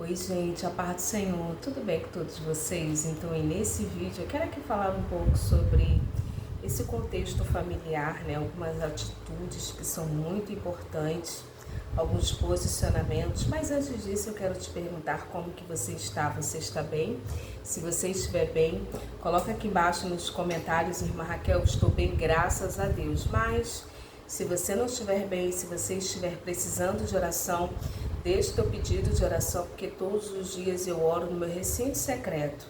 Oi gente, a paz do Senhor, tudo bem com todos vocês? Então, nesse vídeo eu quero aqui falar um pouco sobre esse contexto familiar, né? Algumas atitudes que são muito importantes, alguns posicionamentos, mas antes disso eu quero te perguntar como que você está. Você está bem? Se você estiver bem, coloca aqui embaixo nos comentários, irmã Raquel, estou bem, graças a Deus. Mas se você não estiver bem, se você estiver precisando de oração, deixe teu pedido de oração, porque todos os dias eu oro no meu recinto secreto.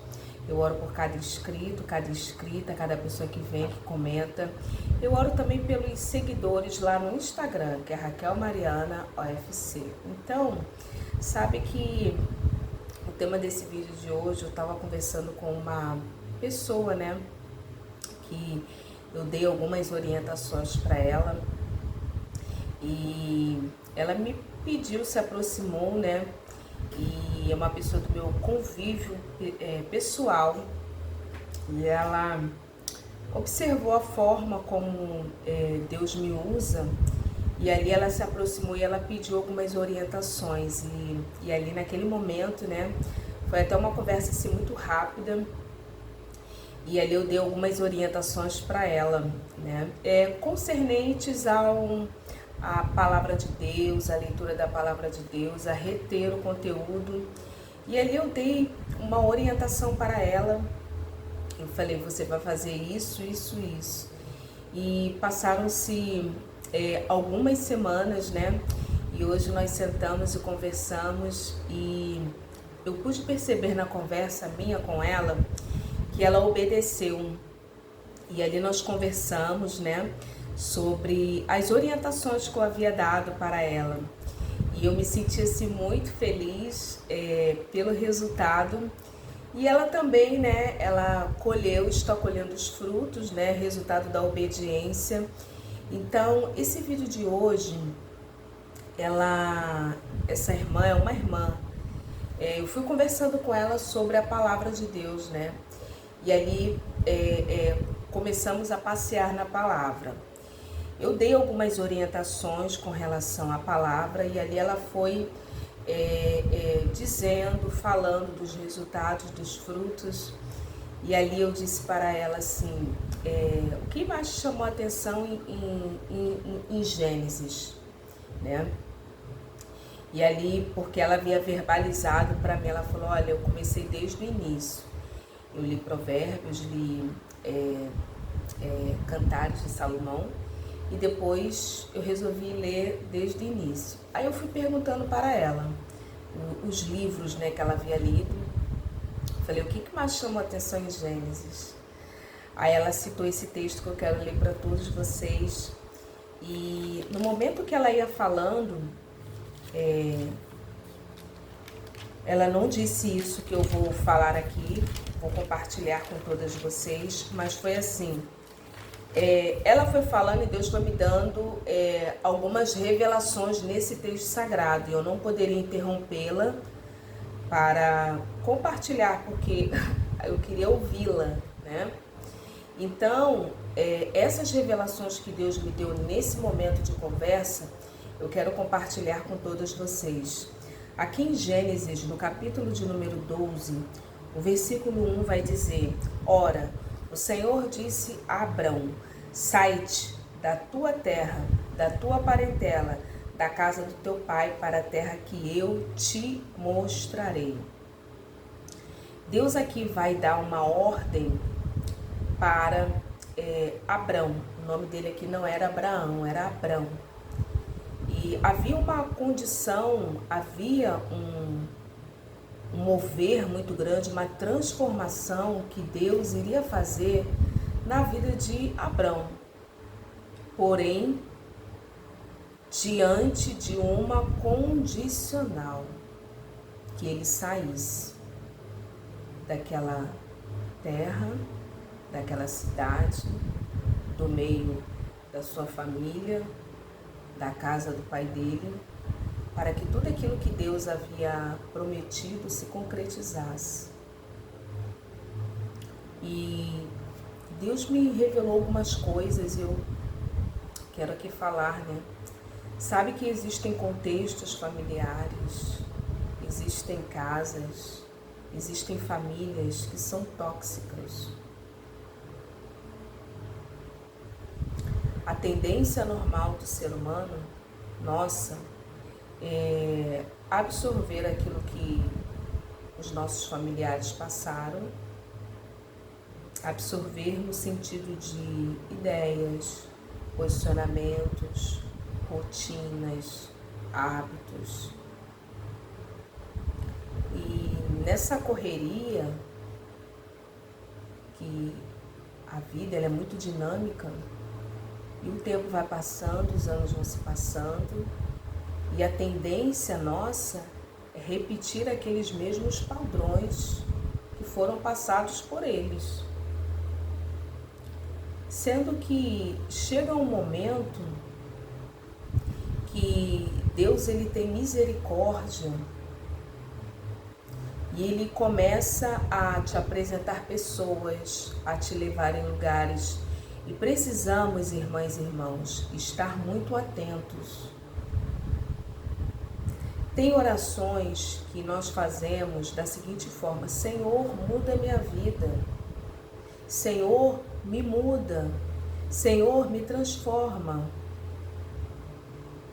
Eu oro por cada inscrito, cada inscrita, cada pessoa que vem, que comenta. Eu oro também pelos seguidores lá no Instagram, que é Raquel Mariana OFC. Então, sabe que o tema desse vídeo de hoje, eu estava conversando com uma pessoa, né, que eu dei algumas orientações para ela e ela me pediu, se aproximou, né, e é uma pessoa do meu convívio pessoal, e ela observou a forma como Deus me usa, e ali ela se aproximou e ela pediu algumas orientações, e ali naquele momento, né, foi até uma conversa assim muito rápida, e ali eu dei algumas orientações para ela, né, concernentes a palavra de Deus, a leitura da palavra de Deus, a reter o conteúdo. E ali eu dei uma orientação para ela. Eu falei, você vai fazer isso, isso, isso. E passaram-se algumas semanas, né? E hoje nós sentamos e conversamos e eu pude perceber na conversa minha com ela que ela obedeceu. E ali nós conversamos, né, sobre as orientações que eu havia dado para ela. E eu me senti assim muito feliz pelo resultado. E ela também, né, ela está colhendo os frutos, né, resultado da obediência. Então, esse vídeo de hoje, essa irmã é uma irmã. Eu fui conversando com ela sobre a palavra de Deus, né? E ali começamos a passear na palavra. Eu dei algumas orientações com relação à palavra e ali ela foi dizendo, falando dos resultados, dos frutos. E ali eu disse para ela assim, o que mais chamou a atenção em Gênesis, né? E ali, porque ela havia verbalizado para mim, ela falou, olha, eu comecei desde o início. Eu li Provérbios, li Cantares de Salomão e depois eu resolvi ler desde o início. Aí eu fui perguntando para ela os livros, né, que ela havia lido. Falei, o que mais chamou a atenção em Gênesis? Aí ela citou esse texto que eu quero ler para todos vocês. E no momento que ela ia falando, ela não disse isso que eu vou falar aqui, vou compartilhar com todas vocês, mas foi assim, ela foi falando e Deus foi me dando algumas revelações nesse texto sagrado, e eu não poderia interrompê-la para compartilhar, porque eu queria ouvi-la, né? Então, essas revelações que Deus me deu nesse momento de conversa, eu quero compartilhar com todos vocês. Aqui em Gênesis, no capítulo de número 12, o versículo 1 vai dizer, ora, o Senhor disse a Abrão, sai-te da tua terra, da tua parentela, da casa do teu pai, para a terra que eu te mostrarei. Deus aqui vai dar uma ordem para Abrão. O nome dele aqui não era Abraão, era Abrão. E havia uma condição, havia um mover muito grande, uma transformação que Deus iria fazer na vida de Abrão. Porém, diante de uma condicional, que ele saísse daquela terra, daquela cidade, do meio da sua família, da casa do pai dele, para que tudo aquilo que Deus havia prometido se concretizasse. E Deus me revelou algumas coisas e eu quero aqui falar, né? Sabe que existem contextos familiares, existem casas, existem famílias que são tóxicas. A tendência normal do ser humano, nossa, é absorver aquilo que os nossos familiares passaram, absorver no sentido de ideias, posicionamentos, rotinas, hábitos. E nessa correria, que a vida ela é muito dinâmica, e o tempo vai passando, os anos vão se passando, e a tendência nossa é repetir aqueles mesmos padrões que foram passados por eles. Sendo que chega um momento que Deus ele tem misericórdia e Ele começa a te apresentar pessoas, a te levar em lugares. E precisamos, irmãs e irmãos, estar muito atentos. Tem orações que nós fazemos da seguinte forma: Senhor, muda minha vida. Senhor, me muda. Senhor, me transforma.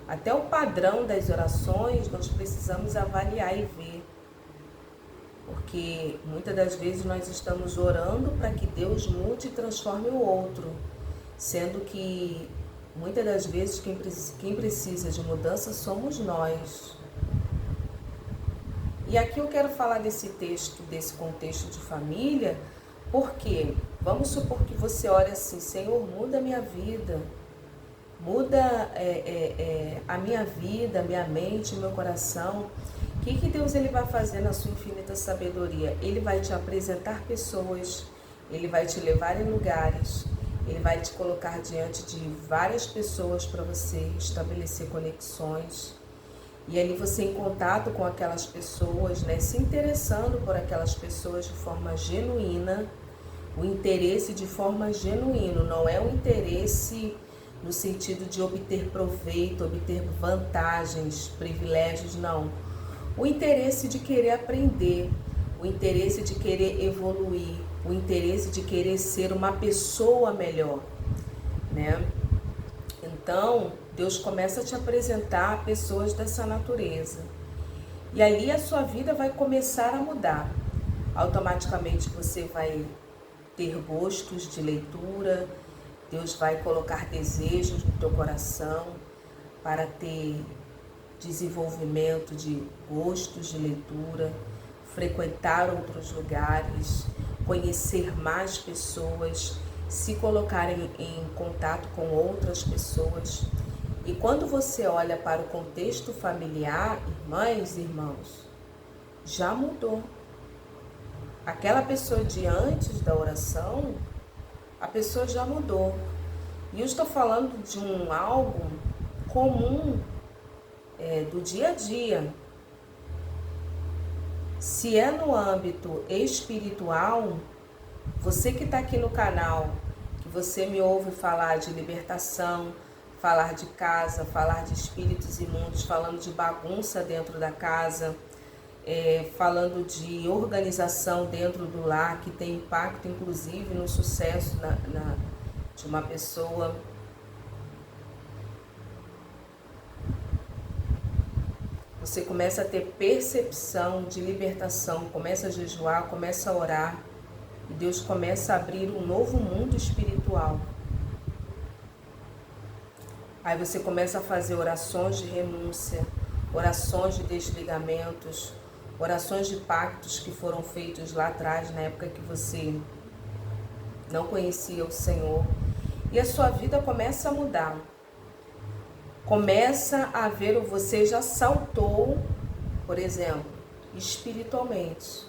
Até o padrão das orações nós precisamos avaliar e ver. Porque muitas das vezes nós estamos orando para que Deus mude e transforme o outro, sendo que muitas das vezes quem precisa de mudança somos nós. E aqui eu quero falar desse texto, desse contexto de família, porque vamos supor que você ore assim: Senhor, muda a minha vida, muda a minha vida, a minha mente, o meu coração. O que Deus ele vai fazer na sua infinita sabedoria? Ele vai te apresentar pessoas, Ele vai te levar em lugares, Ele vai te colocar diante de várias pessoas para você estabelecer conexões. E ali você em contato com aquelas pessoas, né, se interessando por aquelas pessoas de forma genuína, o interesse de forma genuína, não é um interesse no sentido de obter proveito, obter vantagens, privilégios, não. O interesse de querer aprender, o interesse de querer evoluir, o interesse de querer ser uma pessoa melhor, né? Então, Deus começa a te apresentar pessoas dessa natureza. E ali a sua vida vai começar a mudar. Automaticamente você vai ter gostos de leitura, Deus vai colocar desejos no teu coração para ter desenvolvimento de gostos de leitura, frequentar outros lugares, conhecer mais pessoas, se colocar em contato com outras pessoas. E quando você olha para o contexto familiar, irmãs e irmãos, já mudou. Aquela pessoa de antes da oração, a pessoa já mudou. E eu estou falando de algo comum do dia a dia. Se é no âmbito espiritual, você que está aqui no canal, que você me ouve falar de libertação, falar de casa, falar de espíritos imundos, falando de bagunça dentro da casa, falando de organização dentro do lar, que tem impacto inclusive no sucesso de uma pessoa. Você começa a ter percepção de libertação, começa a jejuar, começa a orar, e Deus começa a abrir um novo mundo espiritual. Aí você começa a fazer orações de renúncia, orações de desligamentos, orações de pactos que foram feitos lá atrás, na época que você não conhecia o Senhor. E a sua vida começa a mudar. Começa a ver, você já saltou, por exemplo, espiritualmente.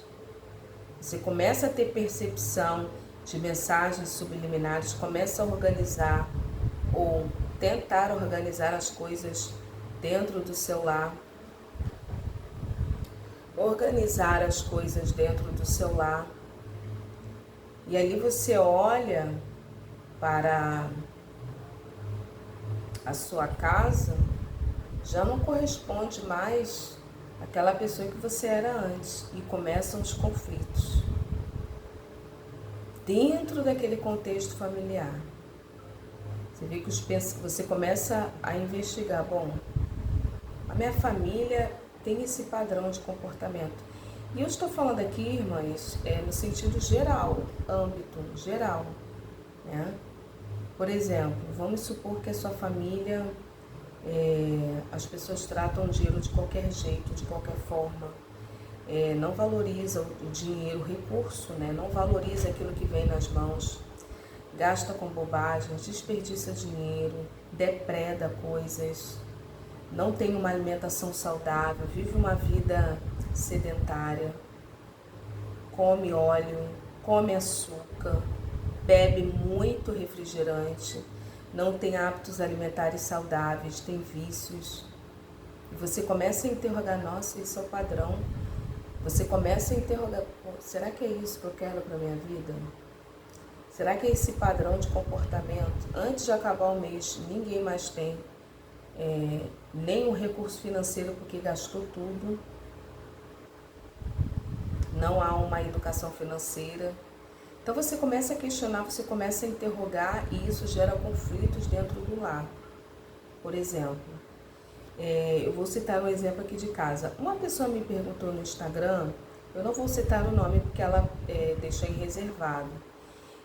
Você começa a ter percepção de mensagens subliminares, começa a organizar ou tentar organizar as coisas dentro do seu lar. Organizar as coisas dentro do seu lar. E ali você olha para a sua casa, já não corresponde mais aquela pessoa que você era antes, e começam os conflitos dentro daquele contexto familiar. Você vê que você começa a investigar, bom, a minha família tem esse padrão de comportamento. E eu estou falando aqui, irmãs, no sentido geral, âmbito geral, né? Por exemplo, vamos supor que a sua família, as pessoas tratam o dinheiro de qualquer jeito, de qualquer forma, não valoriza o dinheiro, o recurso, né? Não valoriza aquilo que vem nas mãos, gasta com bobagens, desperdiça dinheiro, depreda coisas, não tem uma alimentação saudável, vive uma vida sedentária, come óleo, come açúcar, bebe muito refrigerante, não tem hábitos alimentares saudáveis, tem vícios. E você começa a interrogar, nossa, isso é o padrão. Você começa a interrogar, será que é isso que eu quero para a minha vida? Será que é esse padrão de comportamento? Antes de acabar o mês, ninguém mais tem nem um recurso financeiro porque gastou tudo. Não há uma educação financeira. Então você começa a questionar, você começa a interrogar e isso gera conflitos dentro do lar. Por exemplo, eu vou citar um exemplo aqui de casa. Uma pessoa me perguntou no Instagram, eu não vou citar o nome porque ela deixou em reservado.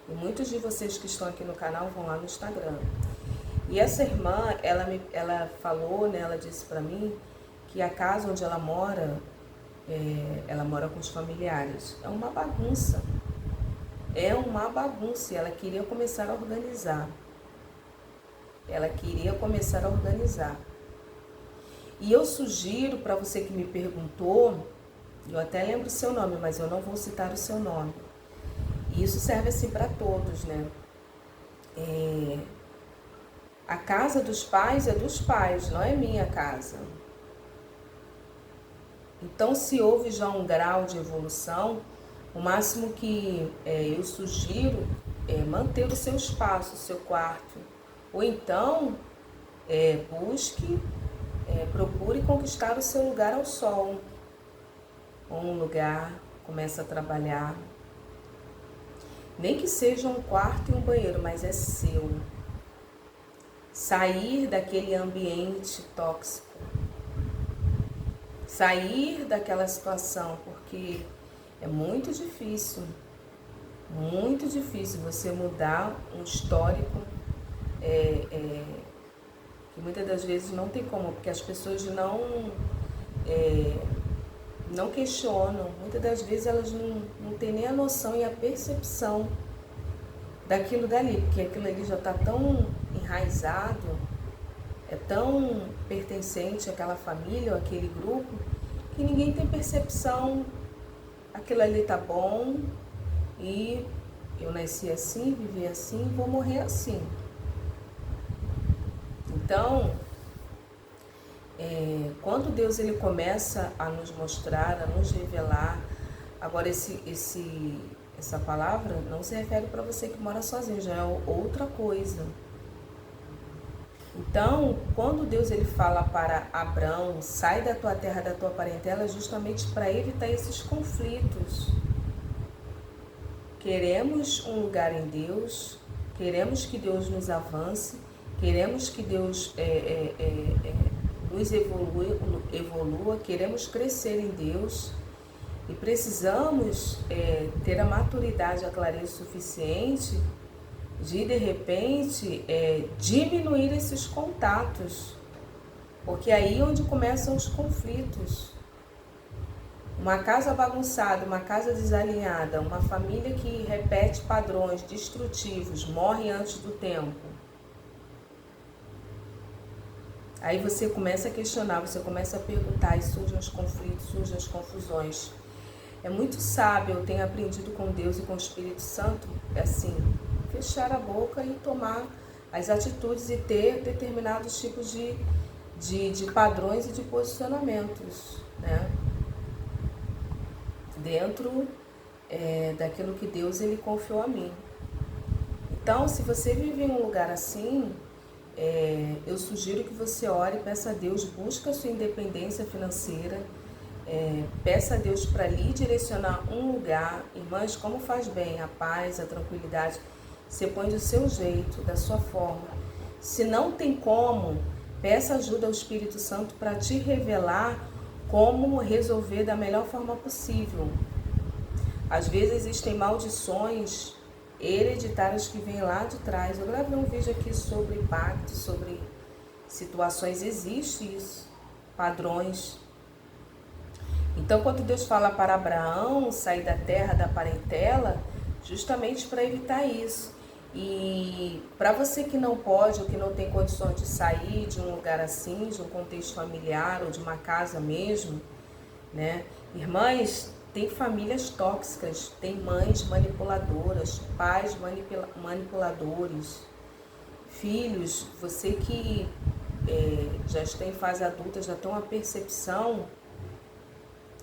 E muitos de vocês que estão aqui no canal vão lá no Instagram. E essa irmã, ela falou, né, ela disse pra mim que a casa onde ela mora com os familiares. É uma bagunça. É uma bagunça. Ela queria começar a organizar. E eu sugiro para você que me perguntou, eu até lembro o seu nome, mas eu não vou citar o seu nome. E isso serve assim para todos, né? A casa dos pais é dos pais, não é minha casa. Então, se houve já um grau de evolução, o máximo que eu sugiro é manter o seu espaço, o seu quarto. Ou então, procure conquistar o seu lugar ao sol. Ou um lugar, comece a trabalhar. Nem que seja um quarto e um banheiro, mas é seu. Sair daquele ambiente tóxico. Sair daquela situação, porque é muito difícil você mudar um histórico que muitas das vezes não tem como, porque as pessoas não questionam, muitas das vezes elas não têm nem a noção e a percepção daquilo dali, porque aquilo ali já está tão enraizado, é tão pertencente àquela família ou àquele grupo, que ninguém tem percepção, aquilo ali tá bom e eu nasci assim, vivi assim, vou morrer assim. Então, quando Deus ele começa a nos mostrar, a nos revelar, agora essa palavra não se refere para você que mora sozinho, já é outra coisa. Então, quando Deus ele fala para Abrão, sai da tua terra, da tua parentela, justamente para evitar esses conflitos. Queremos um lugar em Deus, queremos que Deus nos avance, queremos que Deus nos evolua, queremos crescer em Deus e precisamos ter a maturidade, a clareza suficiente de repente, diminuir esses contatos, porque aí é onde começam os conflitos. Uma casa bagunçada, uma casa desalinhada, uma família que repete padrões destrutivos, morre antes do tempo. Aí você começa a questionar, você começa a perguntar e surgem os conflitos, surgem as confusões. É muito sábio, eu tenho aprendido com Deus e com o Espírito Santo, assim, fechar a boca e tomar as atitudes e ter determinados tipos de padrões e de posicionamentos, né? Dentro daquilo que Deus ele confiou a mim. Então, se você vive em um lugar assim, eu sugiro que você ore, peça a Deus, busque a sua independência financeira, Peça a Deus para lhe direcionar um lugar. Irmãs, como faz bem a paz, a tranquilidade. Você põe do seu jeito, da sua forma. Se não tem como, peça ajuda ao Espírito Santo para te revelar como resolver da melhor forma possível. Às vezes existem maldições hereditárias que vêm lá de trás. Eu gravei um vídeo aqui sobre pactos, sobre situações. Existe isso, padrões. Então, quando Deus fala para Abraão sair da terra da parentela, justamente para evitar isso. E para você que não pode ou que não tem condições de sair de um lugar assim, de um contexto familiar ou de uma casa mesmo, né? Irmãs, tem famílias tóxicas, tem mães manipuladoras, pais manipuladores, filhos, você que já está em fase adulta, já tem uma percepção.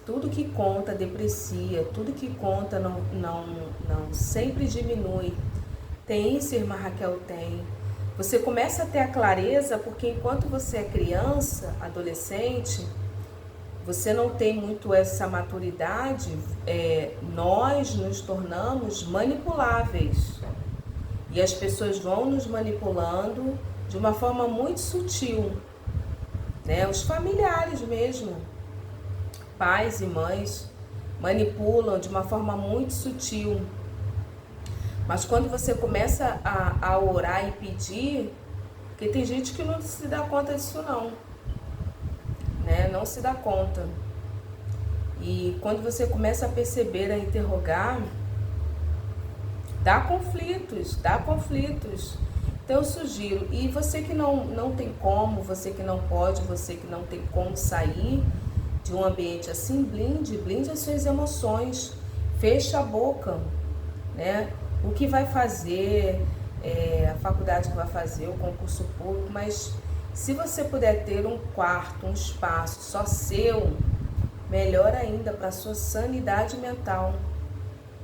Tudo que conta deprecia, tudo que conta não sempre diminui. Tem isso, irmã Raquel, tem. Você começa a ter a clareza porque enquanto você é criança, adolescente, você não tem muito essa maturidade, nós nos tornamos manipuláveis. E as pessoas vão nos manipulando de uma forma muito sutil, né? Os familiares mesmo. Pais e mães manipulam de uma forma muito sutil. Mas quando você começa a orar e pedir, porque tem gente que não se dá conta disso não, né? Não se dá conta. E quando você começa a perceber, a interrogar, dá conflitos. Então eu sugiro, e você que não tem como, você que não pode, você que não tem como sair de um ambiente assim, blinde as suas emoções, fecha a boca, né? O que vai fazer, a faculdade que vai fazer, o concurso público, mas se você puder ter um quarto, um espaço só seu, melhor ainda para a sua sanidade mental,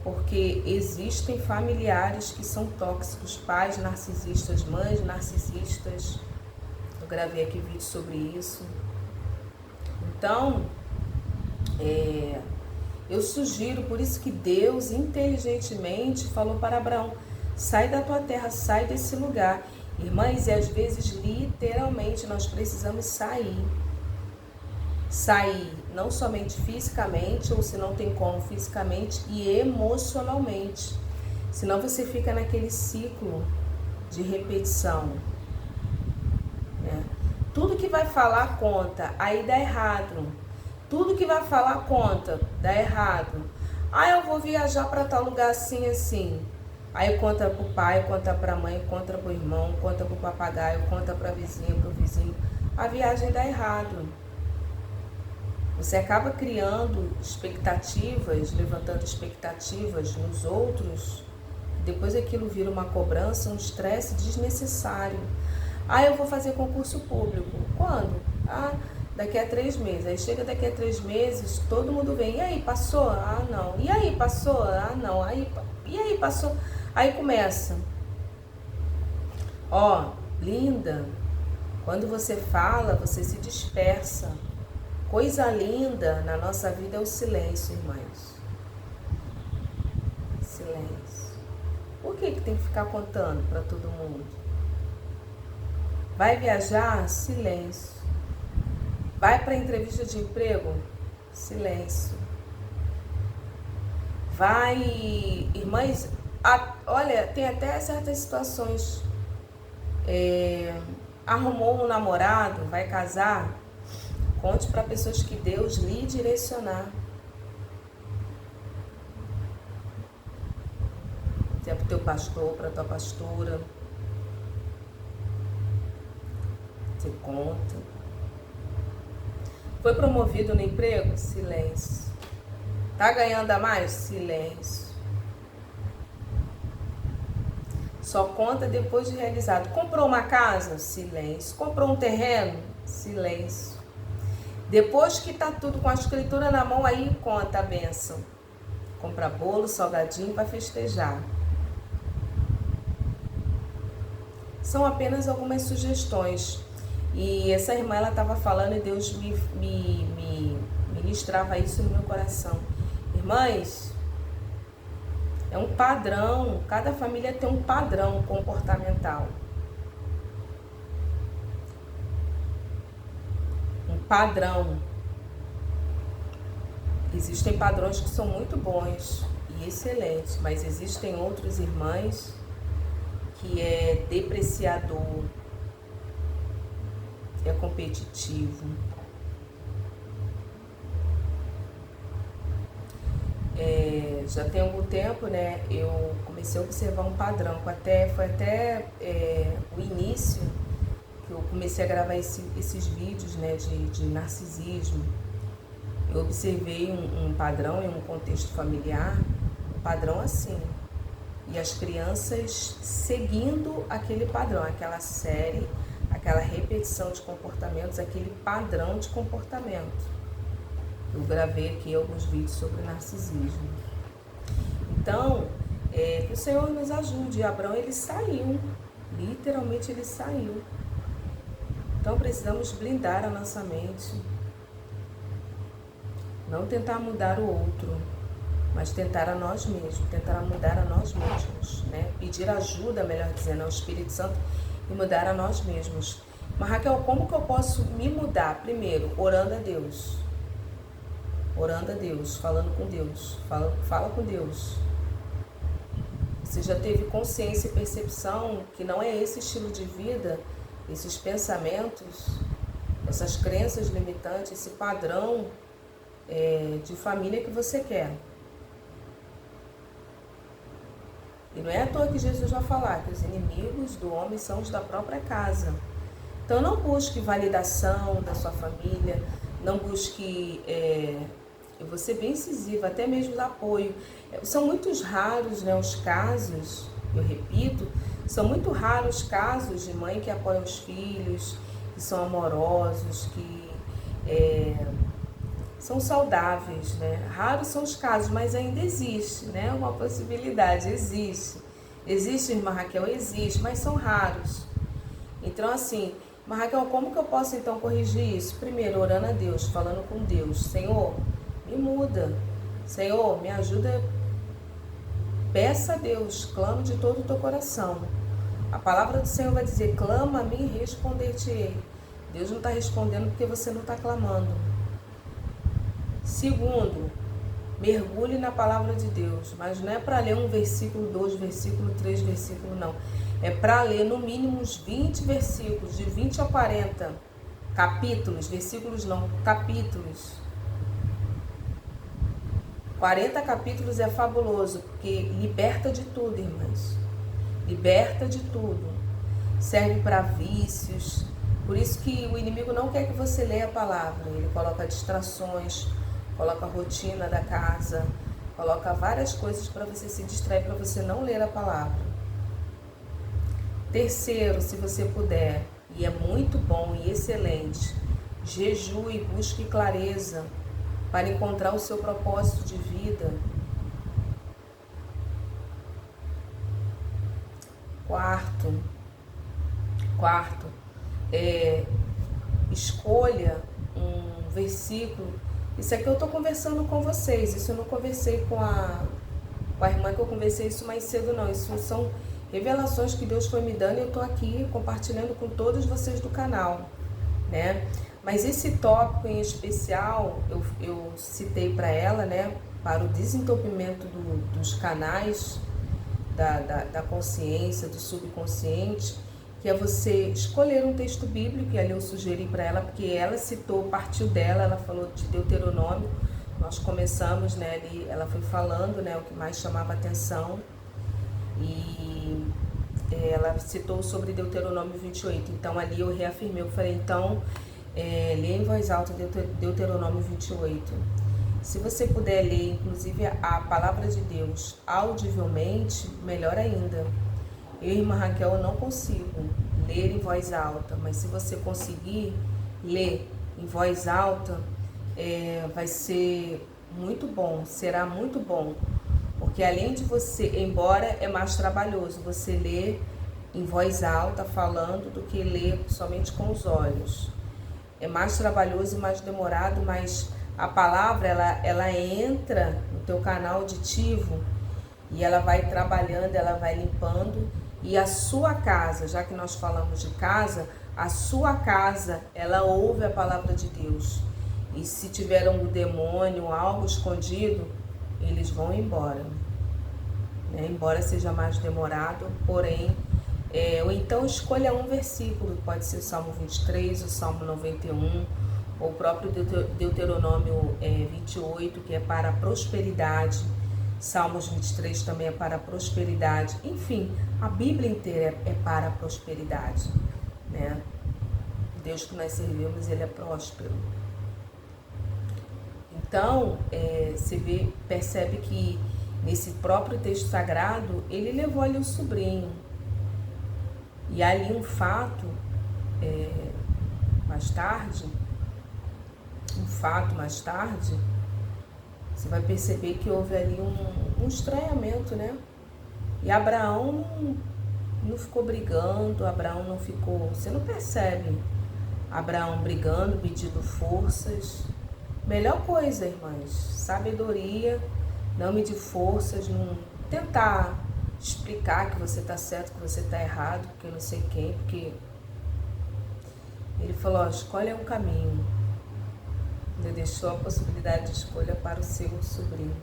porque existem familiares que são tóxicos, pais narcisistas, mães narcisistas. Eu gravei aqui vídeo sobre isso. Então, eu sugiro, por isso que Deus inteligentemente falou para Abraão, sai da tua terra, sai desse lugar. Irmãs, e às vezes literalmente nós precisamos sair, não somente fisicamente, ou se não tem como fisicamente, e emocionalmente, senão você fica naquele ciclo de repetição, né? Tudo que vai falar conta, aí dá errado. Tudo que vai falar conta, dá errado. Eu vou viajar para tal lugar assim, assim. Aí conta pro pai, conta pra mãe, conta pro irmão, conta pro papagaio, conta pra vizinha, pro vizinho. A viagem dá errado. Você acaba criando expectativas, levantando expectativas nos outros. Depois aquilo vira uma cobrança, um estresse desnecessário. Eu vou fazer concurso público. Quando? Daqui a 3 meses. Aí chega daqui a 3 meses, todo mundo vem. E aí, passou? Não. E aí, passou? Não. E aí, passou? Aí começa. Linda, quando você fala, você se dispersa. Coisa linda na nossa vida é o silêncio, irmãs. Silêncio. Por que tem que ficar contando para todo mundo? Vai viajar? Silêncio. Vai para entrevista de emprego? Silêncio. Vai, irmãs, olha, tem até certas situações. Arrumou um namorado, vai casar? Conte para pessoas que Deus lhe direcionar. Se é para o teu pastor, para a tua pastora. Você conta. Foi promovido no emprego? Silêncio. Tá ganhando a mais? Silêncio. Só conta depois de realizado. Comprou uma casa? Silêncio. Comprou um terreno? Silêncio. Depois que tá tudo com a escritura na mão, aí conta a bênção. Compra bolo, salgadinho para festejar. São apenas algumas sugestões. E essa irmã, ela estava falando e Deus me ministrava isso no meu coração. Irmãs, é um padrão, cada família tem um padrão comportamental. Um padrão. Existem padrões que são muito bons e excelentes, mas existem outros, irmãs, que é depreciador, é competitivo. Já tem algum tempo, né, eu comecei a observar um padrão, foi até o início que eu comecei a gravar esses vídeos, né, de narcisismo. Eu observei um padrão em um contexto familiar, um padrão assim, e as crianças seguindo aquele padrão, aquela série, aquela repetição de comportamentos, aquele padrão de comportamento. Eu gravei aqui alguns vídeos sobre narcisismo. Então, que o Senhor nos ajude. Abraão, ele saiu, literalmente ele saiu. Então, precisamos blindar a nossa mente. Não tentar mudar o outro, mas tentar a nós mesmos, tentar mudar a nós mesmos, né? Pedir ajuda, melhor dizendo, ao Espírito Santo e mudar a nós mesmos. Mas, Raquel, como que eu posso me mudar? Primeiro, orando a Deus. Orando a Deus, falando com Deus, fala com Deus. Você já teve consciência e percepção que não é esse estilo de vida, esses pensamentos, essas crenças limitantes, esse padrão de família que você quer. E não é à toa que Jesus vai falar que os inimigos do homem são os da própria casa. Então não busque validação da sua família, não busque... eu vou ser bem incisiva, até mesmo apoio. São muitos raros, né, os casos, eu repito, são muito raros os casos de mãe que apoia os filhos, que são amorosos, que são saudáveis, né? Raros são os casos, mas ainda existe, né? Uma possibilidade, existe. Existe, irmã Raquel? Existe, mas são raros. Então, assim, irmã Raquel, como que eu posso então corrigir isso? Primeiro, orando a Deus, falando com Deus. Senhor, me muda. Senhor, me ajuda. Peça a Deus, clame de todo o teu coração. A palavra do Senhor vai dizer, clama a mim e responder-te-ei. Deus não está respondendo porque você não está clamando. Segundo, mergulhe na palavra de Deus, mas não é para ler um versículo, 2 versículo, 3 versículo, não. É para ler no mínimo uns 20 versículos, de 20 a 40 capítulos, versículos não, capítulos. 40 capítulos é fabuloso, porque liberta de tudo, irmãs. Liberta de tudo. Serve para vícios. Por isso que o inimigo não quer que você leia a palavra. Ele coloca distrações, coloca a rotina da casa, coloca várias coisas para você se distrair, para você não ler a palavra. Terceiro, se você puder, e é muito bom e excelente, jejue, busque clareza para encontrar o seu propósito de vida. Quarto, escolha um versículo. Isso aqui eu estou conversando com vocês, isso eu não conversei com a irmã que eu conversei isso mais cedo não, isso são revelações que Deus foi me dando e eu estou aqui compartilhando com todos vocês do canal, né? Mas esse tópico em especial, eu citei para ela, né, para o desentupimento dos canais da consciência, do subconsciente, que é você escolher um texto bíblico, e ali eu sugeri para ela, porque ela citou, partiu dela, ela falou de Deuteronômio, nós começamos, né, ali, ela foi falando, né, o que mais chamava atenção, e ela citou sobre Deuteronômio 28, então ali eu reafirmei, eu falei, então, leia em voz alta Deuteronômio 28, se você puder ler, inclusive, a palavra de Deus audivelmente, melhor ainda. Eu e irmã Raquel não consigo ler em voz alta, mas se você conseguir ler em voz alta, vai ser muito bom, será muito bom, porque além de você, embora é mais trabalhoso você ler em voz alta falando do que ler somente com os olhos, é mais trabalhoso e mais demorado, mas A palavra, ela entra no teu canal auditivo e ela vai trabalhando, ela vai limpando. E a sua casa, já que nós falamos de casa, a sua casa, ela ouve a palavra de Deus. E se tiver um demônio, algo escondido, eles vão embora. Né? Embora seja mais demorado, porém, ou então escolha um versículo, pode ser o Salmo 23, o Salmo 91, ou o próprio Deuteronômio 28, que é para a prosperidade. Salmos 23 também é para a prosperidade. Enfim, a Bíblia inteira é para a prosperidade. Né? Deus que nós servimos, Ele é próspero. Então, você percebe que nesse próprio texto sagrado, ele levou ali o sobrinho. E ali um fato, mais tarde, você vai perceber que houve ali um estranhamento, né? E Abraão não ficou brigando, Abraão não ficou... Você não percebe Abraão brigando, pedindo forças. Melhor coisa, irmãs, sabedoria, não medir forças, não tentar explicar que você está certo, que você está errado, porque não sei quem, porque... Ele falou, ó, escolhe um caminho. Ele deixou a possibilidade de escolha para o seu sobrinho.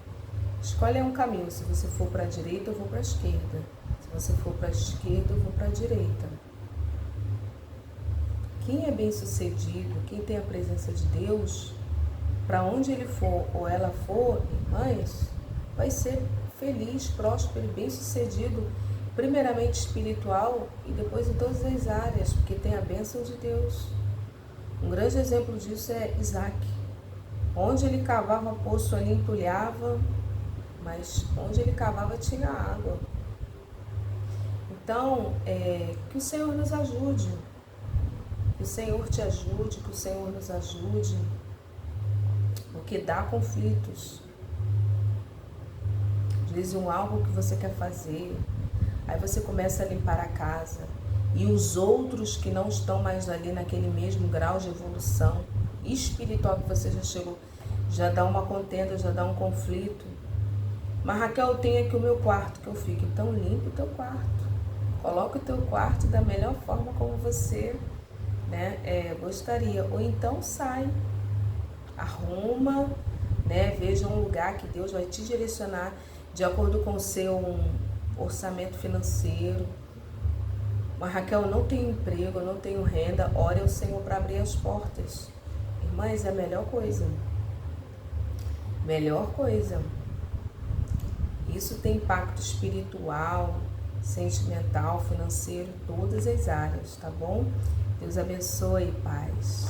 Escolhe um caminho. Se você for para a direita, eu vou para a esquerda. Se você for para a esquerda, eu vou para a direita. Quem é bem sucedido, quem tem a presença de Deus, para onde ele for ou ela for, irmãs, vai ser feliz, próspero e bem sucedido, primeiramente espiritual e depois em todas as áreas, porque tem a bênção de Deus. Um grande exemplo disso é Isaac. Onde ele cavava poço ali entulhava, mas onde ele cavava tinha água. Então, que o Senhor nos ajude, que o Senhor te ajude, que o Senhor nos ajude, porque dá conflitos. Às vezes algo que você quer fazer, aí você começa a limpar a casa, e os outros que não estão mais ali naquele mesmo grau de evolução espiritual que você já chegou, já dá uma contenda, já dá um conflito. Mas Raquel, eu tenho aqui o meu quarto que eu fico. Então limpa o teu quarto, coloca o teu quarto da melhor forma como você, né, gostaria. Ou então sai, arruma, né, veja um lugar que Deus vai te direcionar de acordo com o seu orçamento financeiro. Mas Raquel, eu não tenho emprego, eu não tenho renda, ore ao Senhor para abrir as portas. Irmãs, é a melhor coisa. Melhor coisa. Isso tem impacto espiritual, sentimental, financeiro, todas as áreas, tá bom? Deus abençoe, paz.